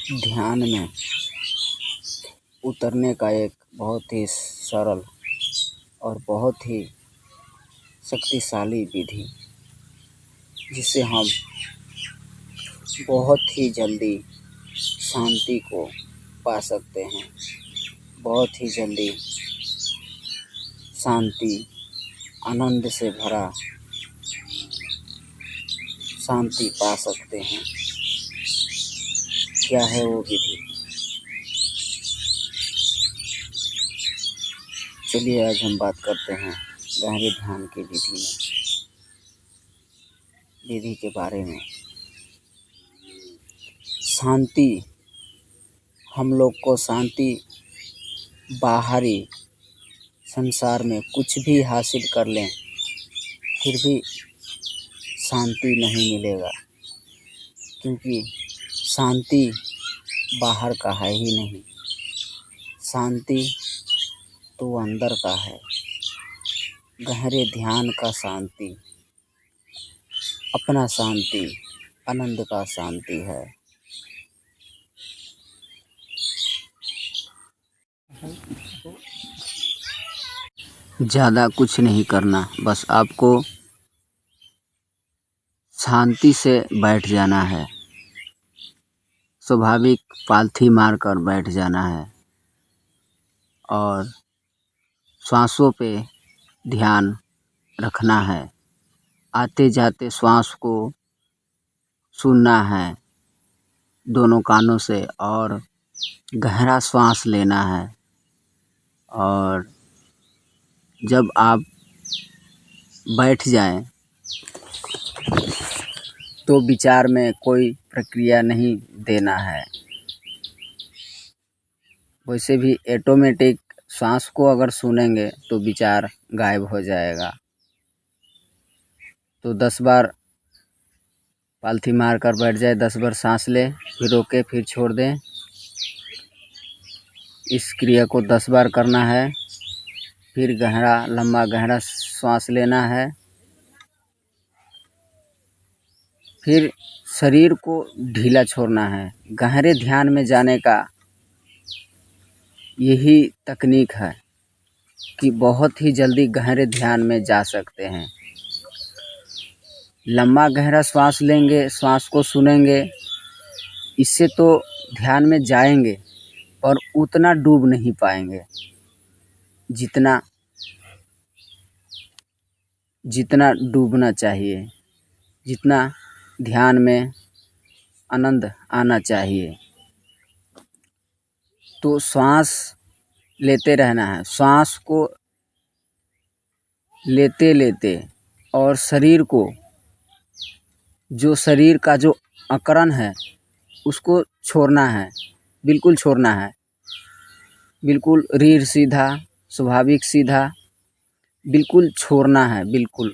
ध्यान में उतरने का एक बहुत ही सरल और बहुत ही शक्तिशाली विधि, जिससे हम बहुत ही जल्दी शांति को पा सकते हैं। बहुत ही जल्दी शांति, आनंद से भरा शांति पा सकते हैं। क्या है वो विधि? चलिए आज हम बात करते हैं गहरे ध्यान की विधि के बारे में। शांति, हम लोग को शांति बाहरी संसार में कुछ भी हासिल कर लें फिर भी शांति नहीं मिलेगा, क्योंकि शांति बाहर का है ही नहीं। शांति तो अंदर का है। गहरे ध्यान का शांति, अपना शांति, आनंद का शांति है। ज़्यादा कुछ नहीं करना, बस आपको शांति से बैठ जाना है। स्वाभाविक पालथी मारकर बैठ जाना है और श्वासों पे ध्यान रखना है। आते जाते श्वास को सुनना है दोनों कानों से और गहरा श्वास लेना है। और जब आप बैठ जाएं तो विचार में कोई प्रक्रिया नहीं देना है। वैसे भी ऑटोमेटिक श्वास को अगर सुनेंगे तो विचार गायब हो जाएगा। तो 10 बार पालथी मार कर बैठ जाए, 10 बार सांस ले, फिर रोके, फिर छोड़ दें। इस क्रिया को 10 बार करना है। फिर लंबा गहरा श्वास लेना है। फिर शरीर को ढीला छोड़ना है। गहरे ध्यान में जाने का यही तकनीक है कि बहुत ही जल्दी गहरे ध्यान में जा सकते हैं। लंबा गहरा श्वास लेंगे, श्वास को सुनेंगे, इससे तो ध्यान में जाएंगे पर उतना डूब नहीं पाएंगे जितना डूबना चाहिए, जितना ध्यान में आनंद आना चाहिए। तो श्वास लेते रहना है। श्वास को लेते लेते और शरीर का जो अकड़न है उसको छोड़ना है, बिल्कुल छोड़ना है। बिल्कुल रीढ़ सीधा, स्वाभाविक सीधा, बिल्कुल छोड़ना है। बिल्कुल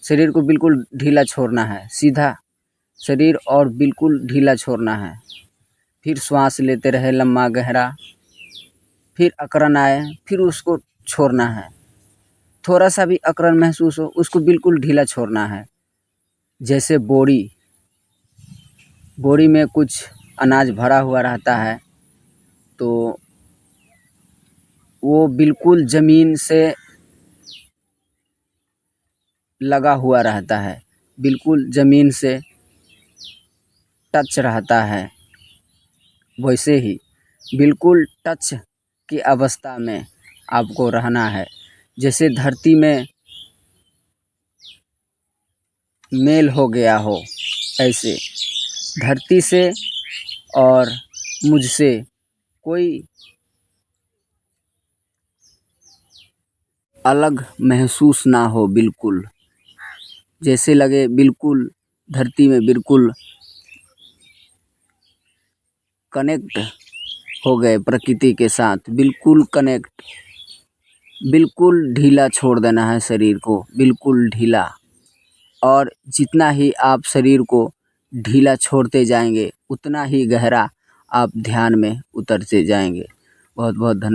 शरीर को बिल्कुल ढीला छोड़ना है, सीधा शरीर और बिल्कुल ढीला छोड़ना है। फिर श्वास लेते रहे लंबा गहरा, फिर अकड़न आए, फिर उसको छोड़ना है। थोड़ा सा भी अकड़न महसूस हो उसको बिल्कुल ढीला छोड़ना है। जैसे बोरी में कुछ अनाज भरा हुआ रहता है तो वो बिल्कुल ज़मीन से लगा हुआ रहता है, बिल्कुल ज़मीन से टच रहता है। वैसे ही बिल्कुल टच की अवस्था में आपको रहना है। जैसे धरती में मेल हो गया हो, ऐसे धरती से और मुझसे कोई अलग महसूस ना हो। बिल्कुल जैसे लगे बिल्कुल धरती में बिल्कुल कनेक्ट हो गए प्रकृति के साथ, बिल्कुल कनेक्ट। बिल्कुल ढीला छोड़ देना है शरीर को, बिल्कुल ढीला। और जितना ही आप शरीर को ढीला छोड़ते जाएंगे उतना ही गहरा आप ध्यान में उतरते जाएंगे। बहुत बहुत धन्यवाद।